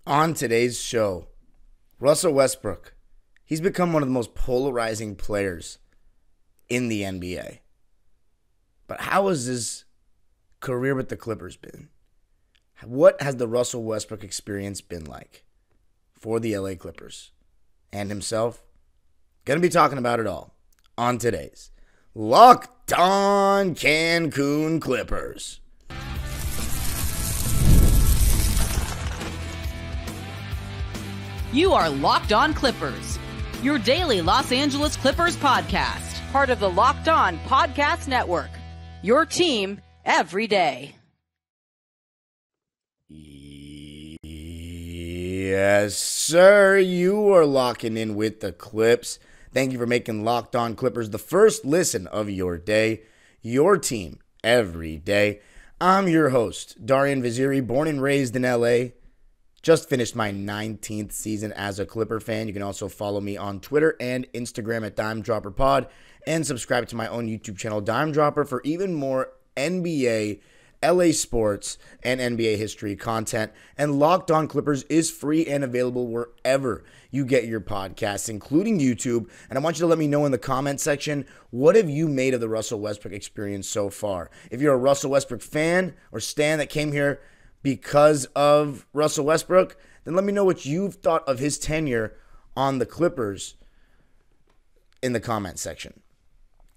On today's show, Russell Westbrook. He's become one of the most polarizing players in the NBA. But how has his career with the Clippers been? What has the Russell Westbrook experience been like for the LA Clippers and himself? Going to be talking about it all on today's Locked On Cancun Clippers. You are Locked On Clippers, your daily Los Angeles Clippers podcast. Part of the Locked On Podcast Network, your team every day. Yes, sir. You are locking in with the Clips. Thank you for making Locked On Clippers the first listen of your day, your team every day. I'm your host, Darian Vaziri, born and raised in LA. Just finished my 19th season as a Clipper fan. You can also follow me on Twitter and Instagram at DimeDropperPod and subscribe to my own YouTube channel, Dime Dropper, for even more NBA, LA sports, and NBA history content. And Locked On Clippers is free and available wherever you get your podcasts, including YouTube. And I want you to let me know in the comment section, what have you made of the Russell Westbrook experience so far? If you're a Russell Westbrook fan or stan that came here because of Russell Westbrook, then let me know what you've thought of his tenure on the Clippers in the comment section.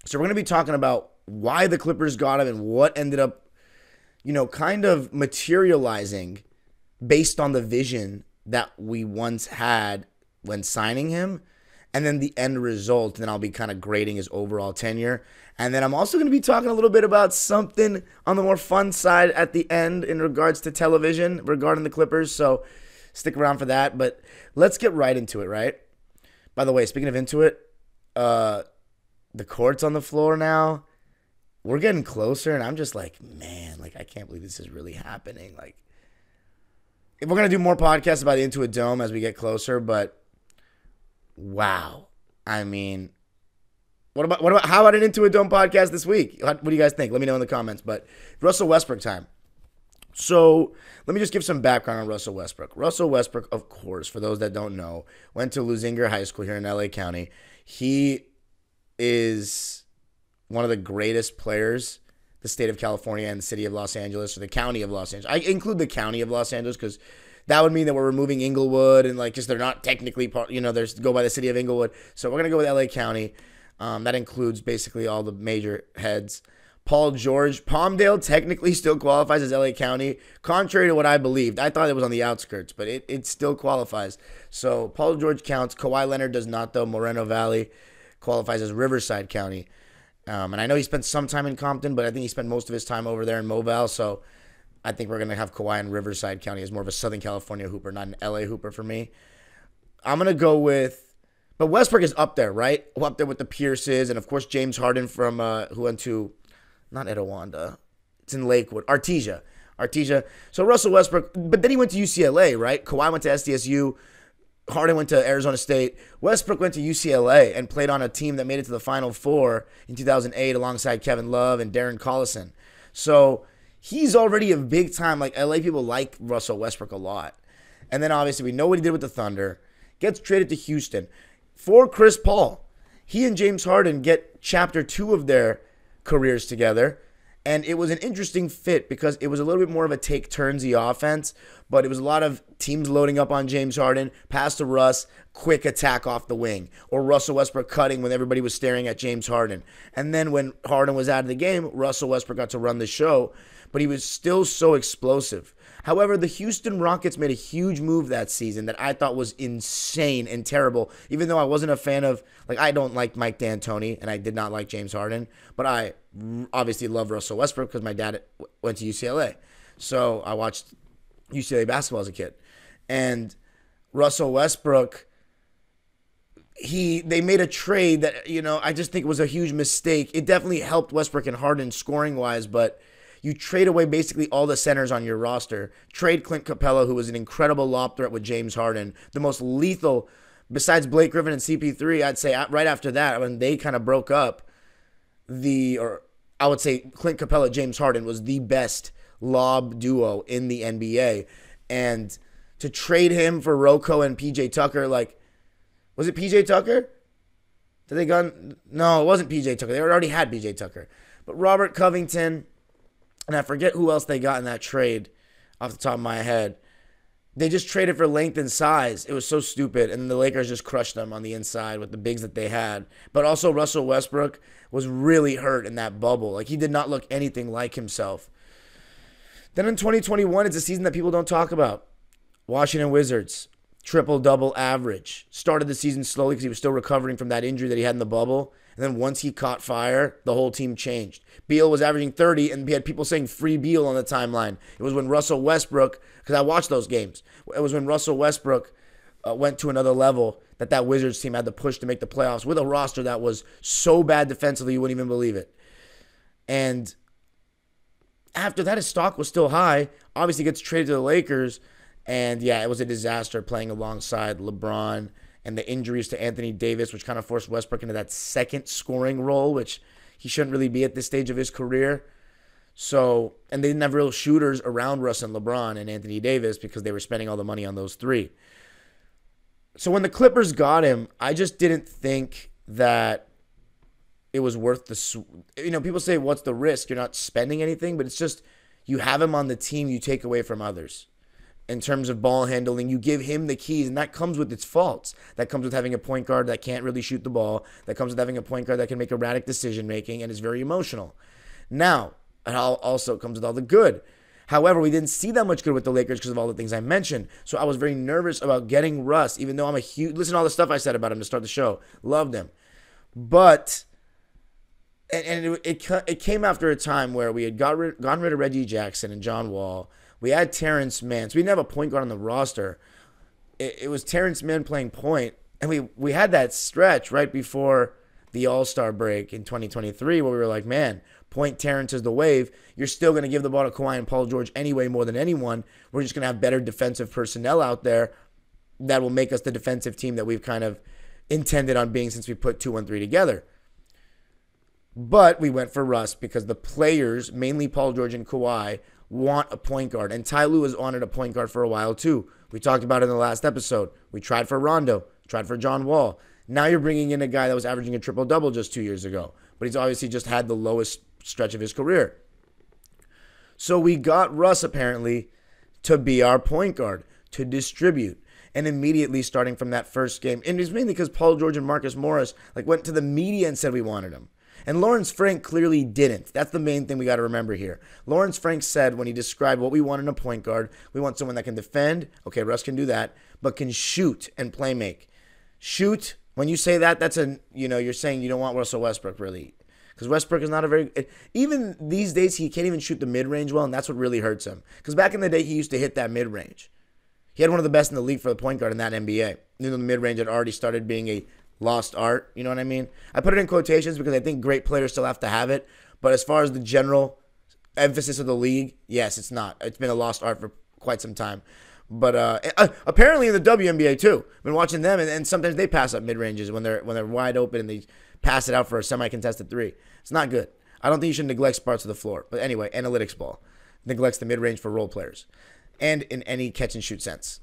So we're going to be talking about why the Clippers got him and what ended up, kind of materializing based on the vision that we once had when signing him, and then the end result. And then I'll be kind of grading his overall tenure. And then I'm also going to be talking a little bit about something on the more fun side at the end in regards to television regarding the Clippers. So stick around for that. But let's get right into it, right? By the way, speaking of into it, the court's on the floor now. We're getting closer, and I'm just like, man, I can't believe this is really happening. If we're going to do more podcasts about the Intuit Dome as we get closer, but wow. I mean, What about how about an Intuit Dome podcast this week? What do you guys think? Let me know in the comments. But Russell Westbrook time. So let me just give some background on Russell Westbrook. Russell Westbrook, of course, for those that don't know, went to Lusinger High School here in LA County. He is one of the greatest players the state of California and the city of Los Angeles, or the county of Los Angeles. I include the county of Los Angeles because that would mean that we're removing Inglewood and just they're not technically part, there's go by the city of Inglewood. So we're going to go with LA County. That includes basically all the major heads. Paul George, Palmdale technically still qualifies as LA County, contrary to what I believed. I thought it was on the outskirts, but it still qualifies. So Paul George counts. Kawhi Leonard does not, though. Moreno Valley qualifies as Riverside County. And I know he spent some time in Compton, but I think he spent most of his time over there in Moval. So I think we're going to have Kawhi in Riverside County as more of a Southern California hooper, not an LA hooper for me. I'm going to go with, but Westbrook is up there, right? Up there with the Pierces, and of course James Harden from who went to, not Etowanda, it's in Lakewood, Artesia. So Russell Westbrook, but then he went to UCLA, right? Kawhi went to SDSU, Harden went to Arizona State, Westbrook went to UCLA and played on a team that made it to the Final Four in 2008 alongside Kevin Love and Darren Collison. So he's already a big time. LA people like Russell Westbrook a lot. And then obviously we know what he did with the Thunder. Gets traded to Houston for Chris Paul. He and James Harden get chapter 2 of their careers together. And it was an interesting fit because it was a little bit more of a take turnsy offense, but it was a lot of teams loading up on James Harden, pass to Russ, quick attack off the wing, or Russell Westbrook cutting when everybody was staring at James Harden. And then when Harden was out of the game, Russell Westbrook got to run the show, but he was still so explosive. However, the Houston Rockets made a huge move that season that I thought was insane and terrible, even though I wasn't a fan of, I don't like Mike D'Antoni, and I did not like James Harden, but I obviously love Russell Westbrook because my dad went to UCLA. So I watched UCLA basketball as a kid. And Russell Westbrook, they made a trade that, I just think was a huge mistake. It definitely helped Westbrook and Harden scoring-wise, but you trade away basically all the centers on your roster. Trade Clint Capella, who was an incredible lob threat with James Harden, the most lethal, besides Blake Griffin and CP3, I'd say right after that, when they kind of broke up, I would say Clint Capella, James Harden was the best lob duo in the NBA. And to trade him for Rocco and PJ Tucker. Like, was it PJ Tucker? Did they go? No, it wasn't PJ Tucker. They already had PJ Tucker. But Robert Covington, and I forget who else they got in that trade off the top of my head. They just traded for length and size. It was so stupid. And the Lakers just crushed them on the inside with the bigs that they had. But also Russell Westbrook was really hurt in that bubble. Like, he did not look anything like himself. Then in 2021, it's a season that people don't talk about. Washington Wizards, triple-double average. Started the season slowly because he was still recovering from that injury that he had in the bubble. And then once he caught fire, the whole team changed. Beal was averaging 30, and we had people saying free Beal on the timeline. It was when Russell Westbrook, because I watched those games, it was when Russell Westbrook went to another level that Wizards team had to push to make the playoffs with a roster that was so bad defensively you wouldn't even believe it. And after that, his stock was still high. Obviously, gets traded to the Lakers, and yeah, it was a disaster playing alongside LeBron. And the injuries to Anthony Davis, which kind of forced Westbrook into that second scoring role, which he shouldn't really be at this stage of his career. So, and they didn't have real shooters around Russ and LeBron and Anthony Davis because they were spending all the money on those three. So when the Clippers got him, I just didn't think that it was worth people say, what's the risk? You're not spending anything, but it's just you have him on the team you take away from others. In terms of ball handling, you give him the keys, and that comes with its faults. That comes with having a point guard that can't really shoot the ball. That comes with having a point guard that can make erratic decision-making and is very emotional. Now, it also comes with all the good. However, we didn't see that much good with the Lakers because of all the things I mentioned. So I was very nervous about getting Russ, even though I'm a huge... Listen to all the stuff I said about him to start the show. Loved him. But... And it came after a time where we had gotten rid of Reggie Jackson and John Wall. We had Terrence Mann. So we didn't have a point guard on the roster. It was Terrence Mann playing point. And we had that stretch right before the All-Star break in 2023 where we were like, man, point Terrence is the wave. You're still going to give the ball to Kawhi and Paul George anyway more than anyone. We're just going to have better defensive personnel out there that will make us the defensive team that we've kind of intended on being since we put 2-1-3 together. But we went for Russ because the players, mainly Paul George and Kawhi, want a point guard. And Ty Lue has wanted a point guard for a while too. We talked about it in the last episode. We tried for Rondo, tried for John Wall. Now you're bringing in a guy that was averaging a triple-double just 2 years ago. But he's obviously just had the lowest stretch of his career. So we got Russ apparently to be our point guard, to distribute. And immediately starting from that first game, and it's mainly because Paul George and Marcus Morris went to the media and said we wanted him. And Lawrence Frank clearly didn't. That's the main thing we got to remember here. Lawrence Frank said when he described what we want in a point guard, we want someone that can defend. Okay, Russ can do that, but can shoot and play make. Shoot, when you say that, that's you're saying you don't want Russell Westbrook really. Because Westbrook is not even these days, he can't even shoot the mid-range well, and that's what really hurts him. Because back in the day, he used to hit that mid-range. He had one of the best in the league for the point guard in that NBA. Even though the mid-range had already started being a lost art, you know what I mean? I put it in quotations because I think great players still have to have it. But as far as the general emphasis of the league, yes, it's not. It's been a lost art for quite some time. But apparently in the WNBA too. I've been watching them, and sometimes they pass up mid-ranges when they're wide open and they pass it out for a semi-contested three. It's not good. I don't think you should neglect parts of the floor. But anyway, analytics ball neglects the mid-range for role players and in any catch-and-shoot sense.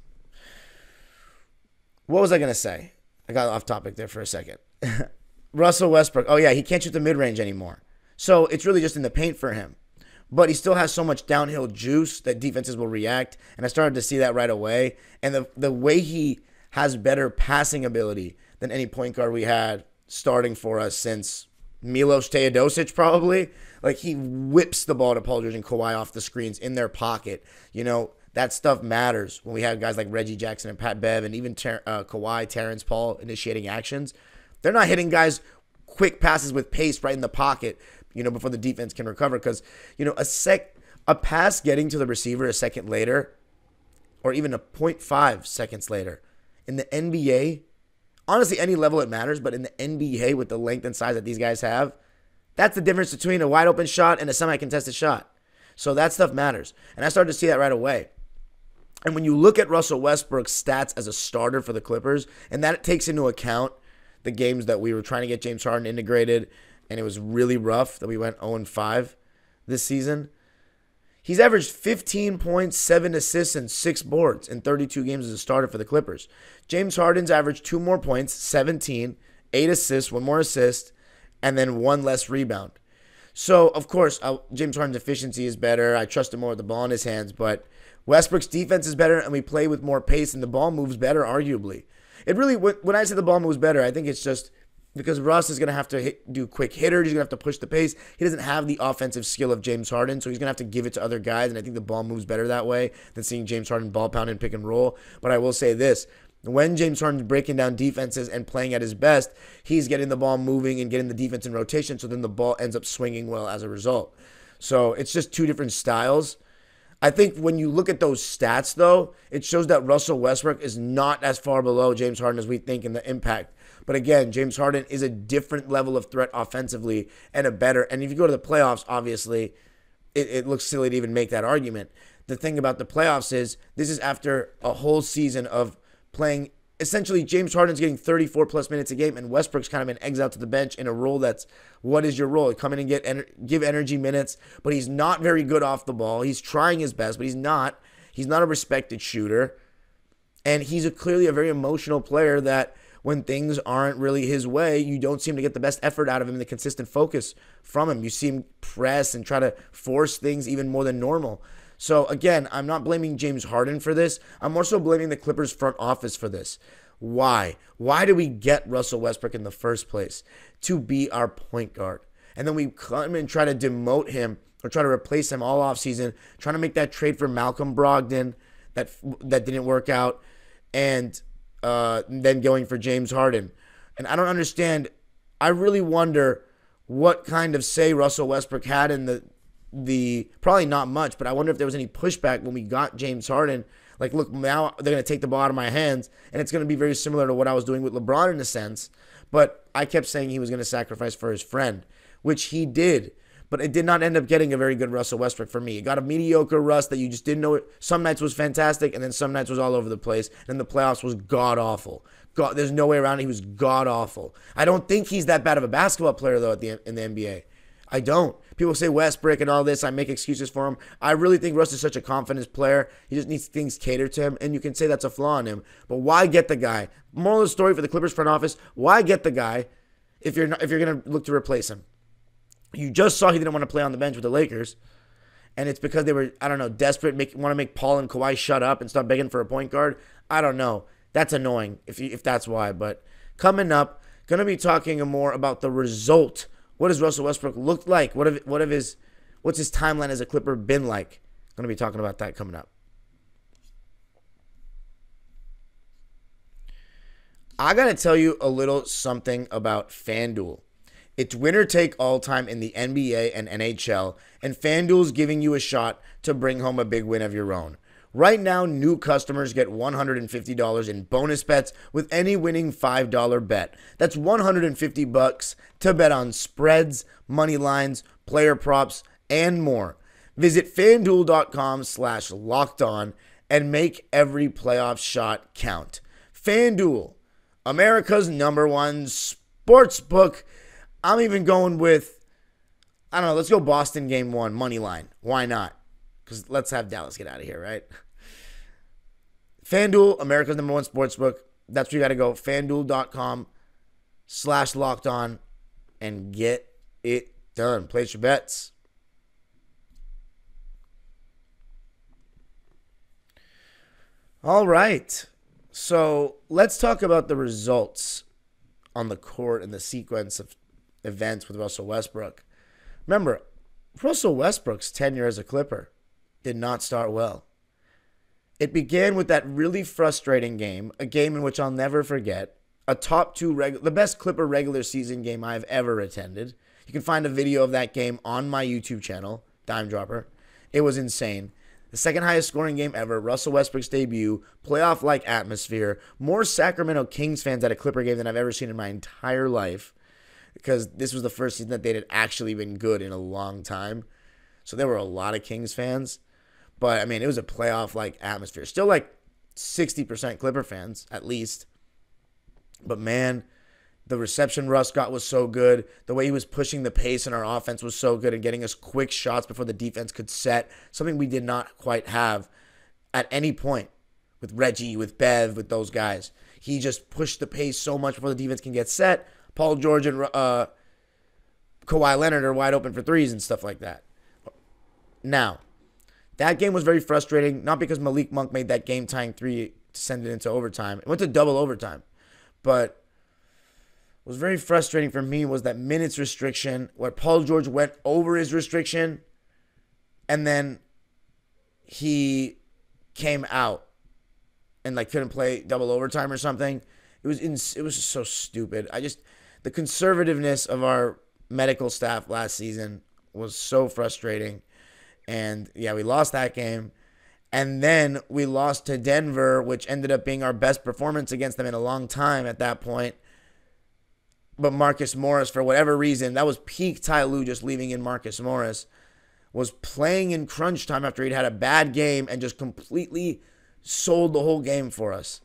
What was I going to say? I got off topic there for a second. Russell Westbrook. Oh, yeah, he can't shoot the mid-range anymore. So it's really just in the paint for him. But he still has so much downhill juice that defenses will react. And I started to see that right away. And the way he has better passing ability than any point guard we had starting for us since Milos Teodosic probably. Like, he whips the ball to Paul George and Kawhi off the screens in their pocket. You know, that stuff matters when we have guys like Reggie Jackson and Pat Bev and even Kawhi, Terrence Paul initiating actions. They're not hitting guys quick passes with pace right in the pocket, before the defense can recover. Because, a pass getting to the receiver a second later or even a 0.5 seconds later in the NBA, honestly, any level it matters, but in the NBA with the length and size that these guys have, that's the difference between a wide open shot and a semi-contested shot. So that stuff matters. And I started to see that right away. And when you look at Russell Westbrook's stats as a starter for the Clippers, and that takes into account the games that we were trying to get James Harden integrated, and it was really rough that we went 0-5 this season, He's averaged 15 points, 7 assists, and 6 boards in 32 games as a starter for the Clippers. James Harden's averaged 2 more points, 17, 8 assists, 1 more assist, and then 1 less rebound. So, of course, James Harden's efficiency is better. I trust him more with the ball in his hands, but Westbrook's defense is better, and we play with more pace, and the ball moves better, arguably. It really, when I say the ball moves better, I think it's just because Russ is going to have to do quick hitters. He's going to have to push the pace. He doesn't have the offensive skill of James Harden, so he's going to have to give it to other guys, and I think the ball moves better that way than seeing James Harden ball pound and pick and roll. But I will say this. When James Harden's breaking down defenses and playing at his best, he's getting the ball moving and getting the defense in rotation, so then the ball ends up swinging well as a result. So it's just two different styles. I think when you look at those stats, though, it shows that Russell Westbrook is not as far below James Harden as we think in the impact. But again, James Harden is a different level of threat offensively and a better. And if you go to the playoffs, obviously, it looks silly to even make that argument. The thing about the playoffs is this is after a whole season of playing. Essentially, James Harden's getting 34-plus minutes a game, and Westbrook's kind of been exiled to the bench in a role that's, what is your role? Come in and give energy minutes, but he's not very good off the ball. He's trying his best, but he's not. He's not a respected shooter, and he's clearly a very emotional player that when things aren't really his way, you don't seem to get the best effort out of him and the consistent focus from him. You see him press and try to force things even more than normal. So, again, I'm not blaming James Harden for this. I'm more so blaming the Clippers front office for this. Why? Why did we get Russell Westbrook in the first place? To be our point guard. And then we come and try to demote him or try to replace him all offseason, trying to make that trade for Malcolm Brogdon that didn't work out, and then going for James Harden. And I don't understand. I really wonder what kind of say Russell Westbrook had in the probably not much, but I wonder if there was any pushback when we got James Harden. Like, look, now they're going to take the ball out of my hands, and it's going to be very similar to what I was doing with LeBron in a sense. But I kept saying he was going to sacrifice for his friend, which he did. But it did not end up getting a very good Russell Westbrook for me. It got a mediocre Russ that you just didn't know. Some nights was fantastic, and then some nights was all over the place. And the playoffs was god-awful. There's no way around it. He was god-awful. I don't think he's that bad of a basketball player, though, in the NBA. I don't. People say Westbrook and all this. I make excuses for him. I really think Russ is such a confidence player. He just needs things catered to him, and you can say that's a flaw in him. But why get the guy? Moral of the story for the Clippers front office, why get the guy if you're going to look to replace him? You just saw he didn't want to play on the bench with the Lakers, and it's because they were, I don't know, desperate, want to make Paul and Kawhi shut up and stop begging for a point guard. I don't know. That's annoying if that's why. But coming up, going to be talking more about the result. What does Russell Westbrook look like? What's his timeline as a Clipper been like? Going to be talking about that coming up. I got to tell you a little something about FanDuel. It's winner take all time in the NBA and NHL, and FanDuel's giving you a shot to bring home a big win of your own. Right now, new customers get $150 in bonus bets with any winning $5 bet. That's $150 to bet on spreads, money lines, player props, and more. Visit FanDuel.com/lockedon and make every playoff shot count. FanDuel, America's #1 sportsbook. I'm even going with, I don't know, let's go Boston game 1, money line. Why not? Because let's have Dallas get out of here, right? FanDuel, America's #1 sportsbook. That's where you got to go. FanDuel.com/lockedon and get it done. Place your bets. All right. So let's talk about the results on the court and the sequence of events with Russell Westbrook. Remember, Russell Westbrook's tenure as a Clipper did not start well. It began with that really frustrating game, a game in which I'll never forget, a top 2, the best Clipper regular season game I've ever attended. You can find a video of that game on my YouTube channel, Dime Dropper. It was insane. The second highest scoring game ever, Russell Westbrook's debut, playoff-like atmosphere, more Sacramento Kings fans at a Clipper game than I've ever seen in my entire life, because this was the first season that they had actually been good in a long time. So there were a lot of Kings fans. But, I mean, it was a playoff-like atmosphere. Still like 60% Clipper fans, at least. But, man, The reception Russ got was so good. The way he was pushing the pace in our offense was so good and getting us quick shots before the defense could set, something we did not quite have at any point with Reggie, with Bev, with those guys. He just pushed the pace so much before the defense can get set. Paul George and Kawhi Leonard are wide open for threes and stuff like that. Now, that game was very frustrating, not because Malik Monk made that game-tying three to send it into overtime. It went to double overtime. But what was very frustrating for me was that minutes restriction, where Paul George went over his restriction, and then he came out and couldn't play double overtime or something. It was just so stupid. The conservativeness of our medical staff last season was so frustrating. And yeah, we lost that game. And then we lost to Denver, which ended up being our best performance against them in a long time at that point. But Marcus Morris, for whatever reason, that was peak Ty Lue just leaving in Marcus Morris, was playing in crunch time after he'd had a bad game and just completely sold the whole game for us.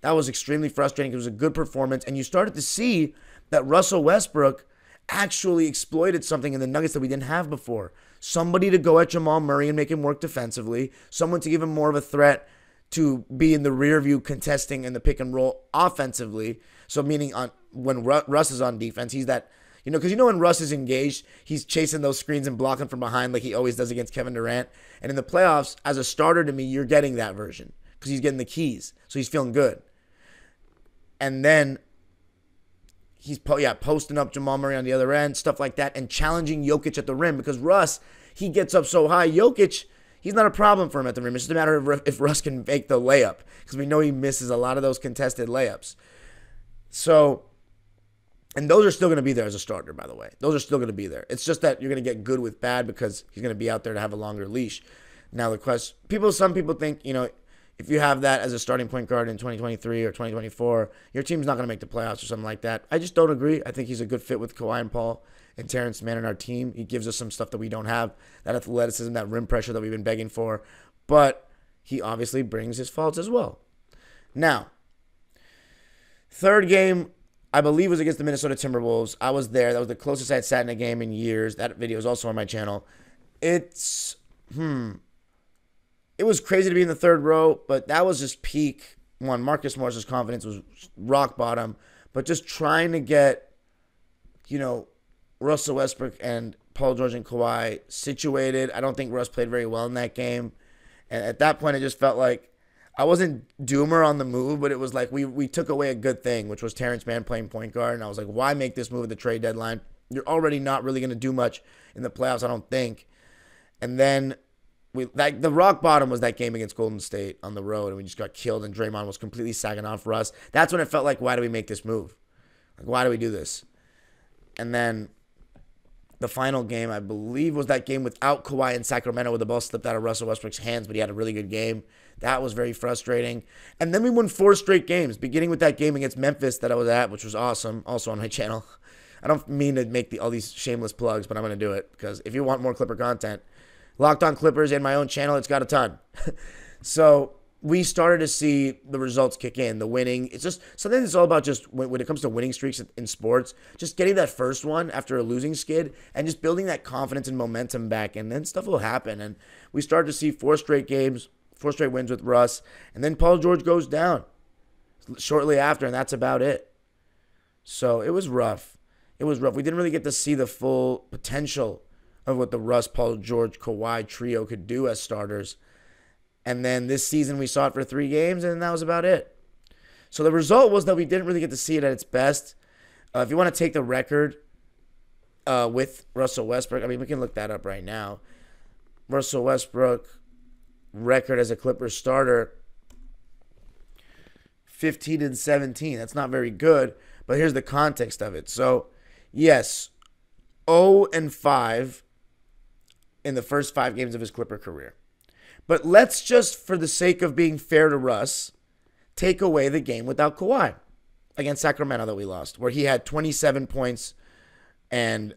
That was extremely frustrating. It was a good performance. And you started to see that Russell Westbrook actually exploited something in the Nuggets that we didn't have before. Somebody to go at Jamal Murray and make him work defensively. Someone to give him more of a threat to be in the rear view contesting in the pick and roll offensively. So meaning when Russ is on defense, he's that, because when Russ is engaged, he's chasing those screens and blocking from behind like he always does against Kevin Durant. And in the playoffs, as a starter to me, you're getting that version because he's getting the keys. So he's feeling good. And then he's posting up Jamal Murray on the other end, stuff like that, and challenging Jokic at the rim because Russ, he gets up so high. Jokic, he's not a problem for him at the rim. It's just a matter of if Russ can make the layup because we know he misses a lot of those contested layups. So, and those are still going to be there as a starter, by the way. Those are still going to be there. It's just that you're going to get good with bad because he's going to be out there to have a longer leash. Now, some people think, if you have that as a starting point guard in 2023 or 2024, your team's not going to make the playoffs or something like that. I just don't agree. I think he's a good fit with Kawhi and Paul and Terrence Mann in our team. He gives us some stuff that we don't have, that athleticism, that rim pressure that we've been begging for. But he obviously brings his faults as well. Now, third game, I believe, was against the Minnesota Timberwolves. I was there. That was the closest I had sat in a game in years. That video is also on my channel. It was crazy to be in the third row, but that was just peak. One, Marcus Morris's confidence was rock bottom, but just trying to get, Russell Westbrook and Paul George and Kawhi situated. I don't think Russ played very well in that game. And at that point, it just felt like I wasn't doomer on the move, but it was like we took away a good thing, which was Terrence Mann playing point guard. And I was like, why make this move at the trade deadline? You're already not really going to do much in the playoffs, I don't think. And then the rock bottom was that game against Golden State on the road, and we just got killed, and Draymond was completely sagging off Russ. That's when it felt like, why do we make this move? Why do we do this? And then the final game, I believe, was that game without Kawhi in Sacramento where the ball slipped out of Russell Westbrook's hands, but he had a really good game. That was very frustrating. And then we won 4 straight games, beginning with that game against Memphis that I was at, which was awesome, also on my channel. I don't mean to make all these shameless plugs, but I'm going to do it because if you want more Clipper content, Locked On Clippers and my own channel, it's got a ton. So we started to see the results kick in, the winning. It's just something that's all about just when it comes to winning streaks in sports, just getting that first one after a losing skid and just building that confidence and momentum back. And then stuff will happen. And we started to see 4 straight games, 4 straight wins with Russ. And then Paul George goes down shortly after, and that's about it. So it was rough. It was rough. We didn't really get to see the full potential of what the Russ, Paul George, Kawhi trio could do as starters. And then this season we saw it for 3 games, and that was about it. So the result was that we didn't really get to see it at its best. If you want to take the record with Russell Westbrook, we can look that up right now. Russell Westbrook record as a Clippers starter, 15-17. That's not very good, but here's the context of it. So, yes, 0-5 in the first 5 games of his Clipper career. But let's just, for the sake of being fair to Russ, take away the game without Kawhi against Sacramento that we lost, where he had 27 points and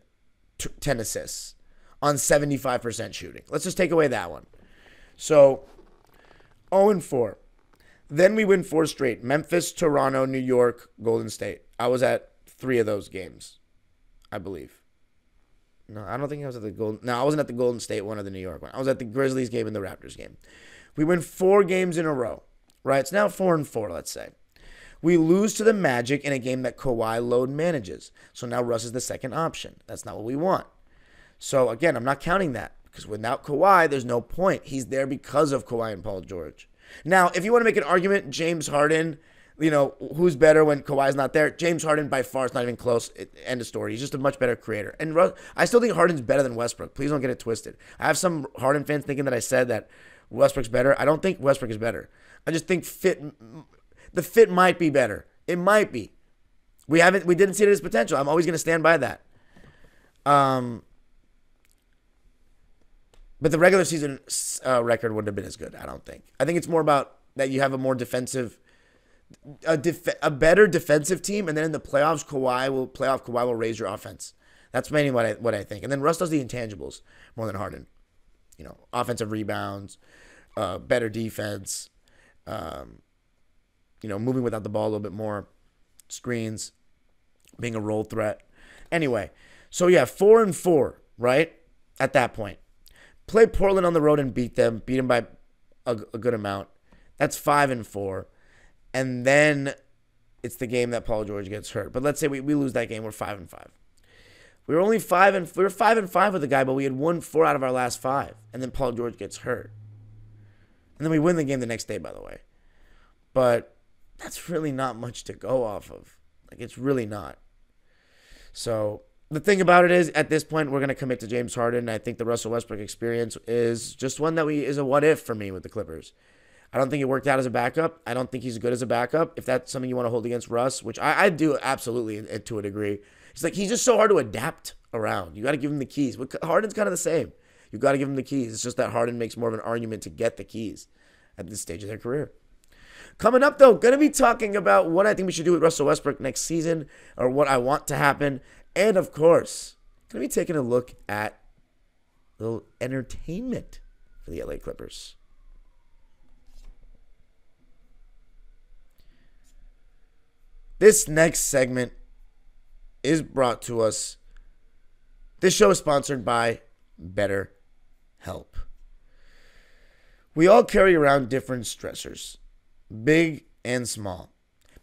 10 assists on 75% shooting. Let's just take away that one. So, 0-4. Then we win 4 straight. Memphis, Toronto, New York, Golden State. I was at 3 of those games, I believe. No, I don't think I was at the Golden. No, I wasn't at the Golden State one or the New York one. I was at the Grizzlies game and the Raptors game. We win 4 games in a row, right? It's now 4-4, let's say. We lose to the Magic in a game that Kawhi load manages. So now Russ is the second option. That's not what we want. So again, I'm not counting that because without Kawhi, there's no point. He's there because of Kawhi and Paul George. Now, if you want to make an argument, James Harden, who's better when Kawhi's not there? James Harden by far is not even close. End of story. He's just a much better creator. And I still think Harden's better than Westbrook. Please don't get it twisted. I have some Harden fans thinking that I said that Westbrook's better. I don't think Westbrook is better. I just think the fit might be better. It might be. We didn't see it as potential. I'm always going to stand by that. But the regular season record wouldn't have been as good, I don't think. I think it's more about that you have a more defensive, a better defensive team, and then in the playoffs, Kawhi will raise your offense. That's mainly what I think. And then Russ does the intangibles more than Harden. Offensive rebounds, better defense, moving without the ball a little bit more, screens, being a role threat. Anyway, so yeah, 4-4, right? At that point. Play Portland on the road and beat them by a good amount. That's 5-4. And then it's the game that Paul George gets hurt. But let's say we lose that game, we're 5-5. We were only 5-5 with the guy, but we had won 4 out of our last 5. And then Paul George gets hurt. And then we win the game the next day, by the way. But that's really not much to go off of. It's really not. So the thing about it is, at this point, we're going to commit to James Harden. I think the Russell Westbrook experience is just one that is a what if for me with the Clippers. I don't think it worked out as a backup. I don't think he's good as a backup. If that's something you want to hold against Russ, which I do absolutely to a degree. He's just so hard to adapt around. You got to give him the keys. Harden's kind of the same. You got to give him the keys. It's just that Harden makes more of an argument to get the keys at this stage of their career. Coming up, though, going to be talking about what I think we should do with Russell Westbrook next season, or what I want to happen. And, of course, going to be taking a look at a little entertainment for the LA Clippers. This next segment is brought to us. This show is sponsored by BetterHelp. We all carry around different stressors, big and small.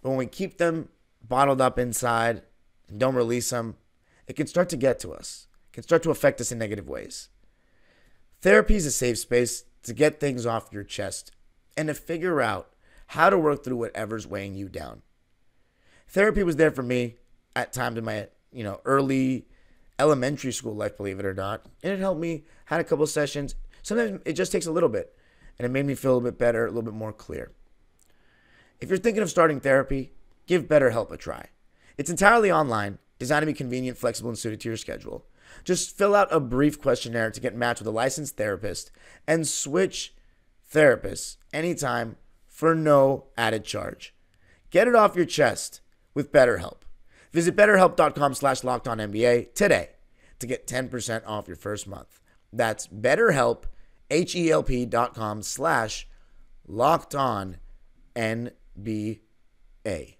But when we keep them bottled up inside and don't release them, it can start to get to us. It can start to affect us in negative ways. Therapy is a safe space to get things off your chest and to figure out how to work through whatever's weighing you down. Therapy was there for me at times in my, early elementary school life, believe it or not. And it helped me. Had a couple sessions. Sometimes it just takes a little bit. And it made me feel a little bit better, a little bit more clear. If you're thinking of starting therapy, give BetterHelp a try. It's entirely online, designed to be convenient, flexible, and suited to your schedule. Just fill out a brief questionnaire to get matched with a licensed therapist and switch therapists anytime for no added charge. Get it off your chest with BetterHelp. Visit BetterHelp.com/LockedOnNBA today to get 10% off your first month. That's BetterHelp, HELP.com/LockedOnNBA.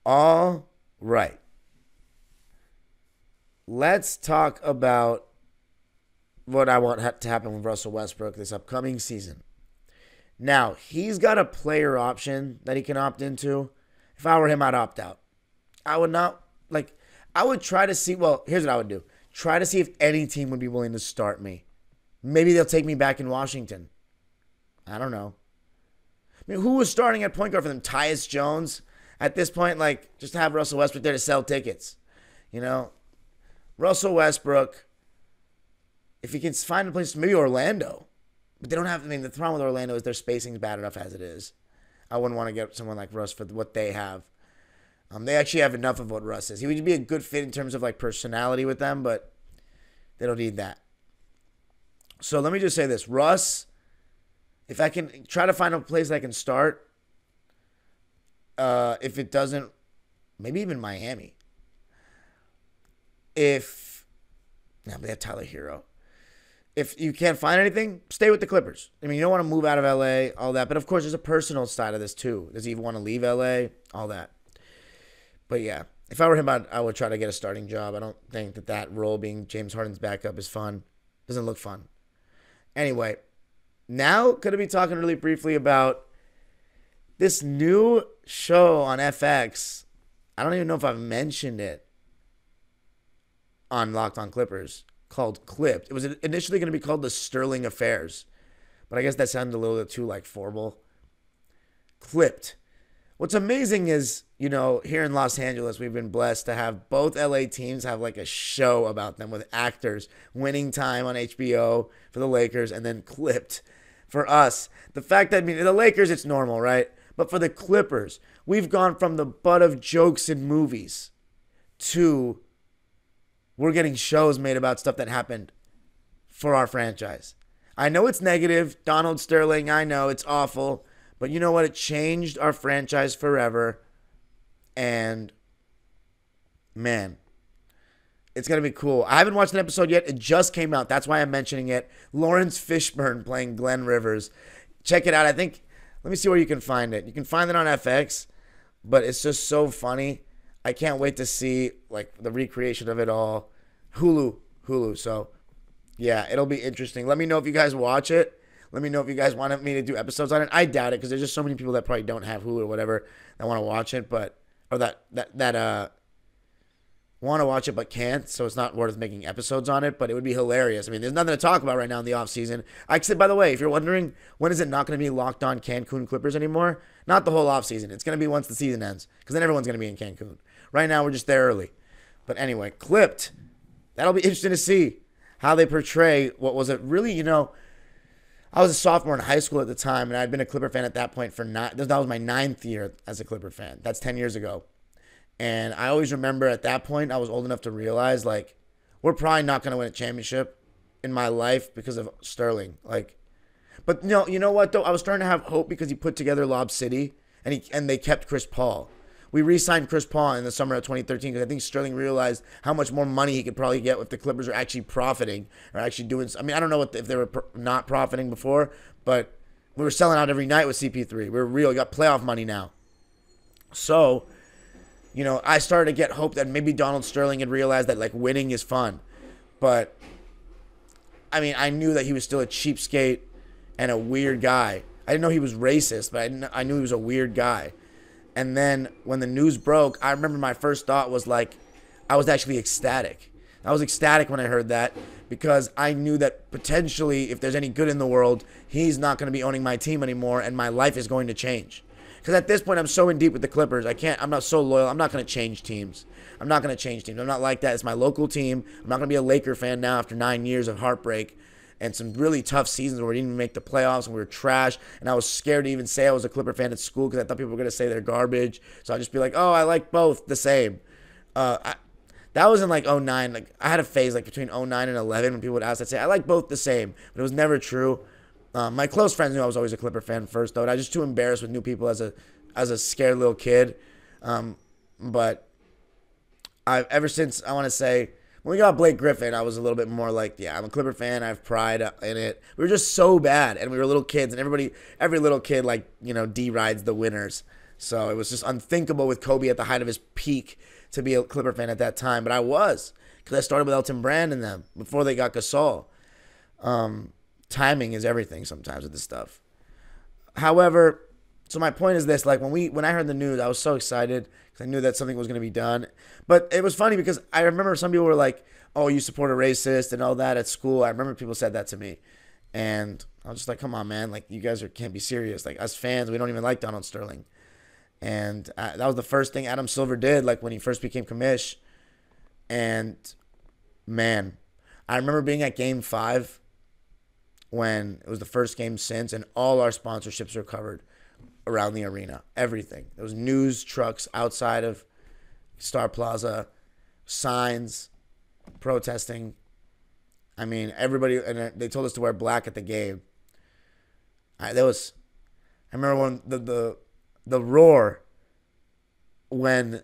All right. Let's talk about what I want to happen with Russell Westbrook this upcoming season. Now, he's got a player option that he can opt into. If I were him, I'd opt out. I would not, I would try to see, here's what I would do. Try to see if any team would be willing to start me. Maybe they'll take me back in Washington. I don't know. I mean, who was starting at point guard for them? Tyus Jones? At this point, just have Russell Westbrook there to sell tickets. Russell Westbrook, if he can find a place, maybe Orlando. But they don't have, the problem with Orlando is their spacing's bad enough as it is. I wouldn't want to get someone like Russ for what they have. They actually have enough of what Russ is. He would be a good fit in terms of personality with them, but they don't need that. So let me just say this. Russ, if I can try to find a place I can start, if it doesn't, maybe even Miami. They have Tyler Hero. if you can't find anything, stay with the Clippers. I mean, you don't want to move out of LA, all that. But of course, there's a personal side of this too. Does he even want to leave LA? All that. But yeah, if I were him, I would try to get a starting job. I don't think that role being James Harden's backup is fun. Doesn't look fun. Anyway, now going to be talking really briefly about this new show on FX. I don't even know if I've mentioned it on Locked On Clippers, called Clipped. It was initially going to be called The Sterling Affairs, but I guess that sounded a little bit too formal. Clipped. What's amazing is, here in Los Angeles, we've been blessed to have both LA teams have a show about them with actors. Winning Time on HBO for the Lakers, and then Clipped for us. The fact that, the Lakers, it's normal, right? But for the Clippers, we've gone from the butt of jokes in movies to we're getting shows made about stuff that happened for our franchise. I know it's negative. Donald Sterling, I know it's awful. But you know what? It changed our franchise forever. And, man, it's going to be cool. I haven't watched an episode yet. It just came out. That's why I'm mentioning it. Lawrence Fishburne playing Glenn Rivers. Check it out. I think, let me see where you can find it. You can find it on FX, but it's just so funny. I can't wait to see, the recreation of it all. Hulu. So, yeah, it'll be interesting. Let me know if you guys watch it. Let me know if you guys want me to do episodes on it. I doubt it because there's just so many people that probably don't have Hulu or whatever that want to watch it, that want to watch it but can't, so it's not worth making episodes on it, but it would be hilarious. There's nothing to talk about right now in the offseason. By the way, if you're wondering, when is it not going to be Locked On Cancun Clippers anymore? Not the whole offseason. It's going to be once the season ends, because then everyone's going to be in Cancun. Right now, we're just there early. But anyway, Clipped. That'll be interesting to see how they portray what was it really, I was a sophomore in high school at the time, and I'd been a Clipper fan at that point that was my 9th year as a Clipper fan. That's 10 years ago. And I always remember at that point, I was old enough to realize, we're probably not going to win a championship in my life because of Sterling. But you know what, though? I was starting to have hope because he put together Lob City, and they kept Chris Paul. We re-signed Chris Paul in the summer of 2013 because I think Sterling realized how much more money he could probably get if the Clippers are actually profiting or actually doing. I don't know if they were not profiting before, but we were selling out every night with CP3. We were real. We got playoff money now. So, I started to get hope that maybe Donald Sterling had realized that winning is fun. But, I knew that he was still a cheapskate and a weird guy. I didn't know he was racist, but I knew he was a weird guy. And then when the news broke, I remember my first thought was I was actually ecstatic. I was ecstatic when I heard that because I knew that potentially if there's any good in the world, he's not going to be owning my team anymore and my life is going to change. Because at this point, I'm so in deep with the Clippers. I'm not so loyal. I'm not going to change teams. I'm not like that. It's my local team. I'm not going to be a Laker fan now after 9 years of heartbreak and some really tough seasons where we didn't even make the playoffs and we were trash. And I was scared to even say I was a Clipper fan at school because I thought people were going to say they're garbage. So I'd just be like, oh, I like both the same. That was in 09. I had a phase between 09 and 11 when people would ask, I'd say, I like both the same. But it was never true. My close friends knew I was always a Clipper fan first, though. And I was just too embarrassed with new people as a scared little kid. But ever since, I want to say, when we got Blake Griffin, I was a little bit more I'm a Clipper fan. I have pride in it. We were just so bad, and we were little kids, and every little kid, D-rides the winners. So it was just unthinkable with Kobe at the height of his peak to be a Clipper fan at that time. But I was, because I started with Elton Brand and them before they got Gasol. Timing is everything sometimes with this stuff. However, so my point is this, when I heard the news, I was so excited because I knew that something was going to be done. But it was funny because I remember some people were like, oh, you support a racist and all that at school. I remember people said that to me. And I was just like, come on, man. You guys can't be serious. Us fans, we don't even like Donald Sterling. And that was the first thing Adam Silver did, when he first became commish. And, man, I remember being at Game 5 when it was the first game since, and all our sponsorships were covered around the arena. Everything. There was news trucks outside of Star Plaza, signs, protesting. Everybody, and they told us to wear black at the game. I remember when the roar when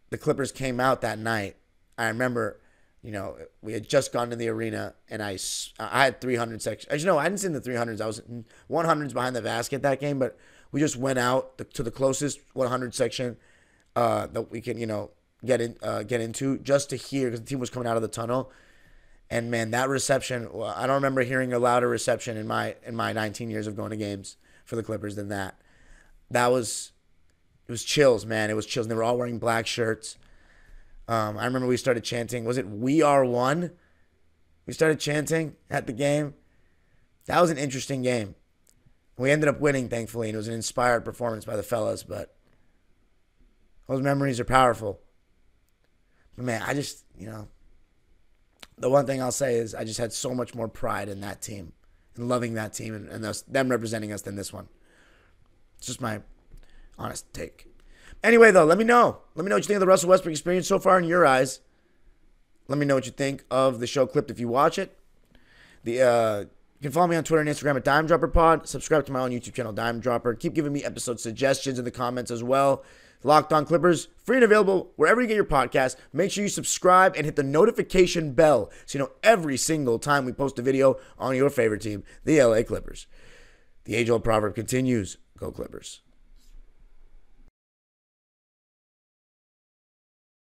the Clippers came out that night. I remember we had just gone to the arena, and I had 300 section. Actually, no, I didn't sit in the 300s. I was in 100s behind the basket that game, but we just went out to the closest 100 section that we can, get into just to hear, because the team was coming out of the tunnel. And man, that reception, I don't remember hearing a louder reception in my 19 years of going to games for the Clippers than that. It was chills, man. It was chills. And they were all wearing black shirts. I remember we started chanting, was it "We Are One"? We started chanting at the game. That was an interesting game. We ended up winning, thankfully, and it was an inspired performance by the fellas, but those memories are powerful. But man, I just, the one thing I'll say is I just had so much more pride in that team and loving that team and them representing us than this one. It's just my honest take. Anyway, though, let me know. Let me know what you think of the Russell Westbrook experience so far in your eyes. Let me know what you think of the show Clipped if you watch it. You can follow me on Twitter and Instagram at DimeDropperPod. Subscribe to my own YouTube channel, Dime Dropper. Keep giving me episode suggestions in the comments as well. Locked On Clippers, free and available wherever you get your podcast. Make sure you subscribe and hit the notification bell so you know every single time we post a video on your favorite team, the LA Clippers. The age-old proverb continues, go Clippers.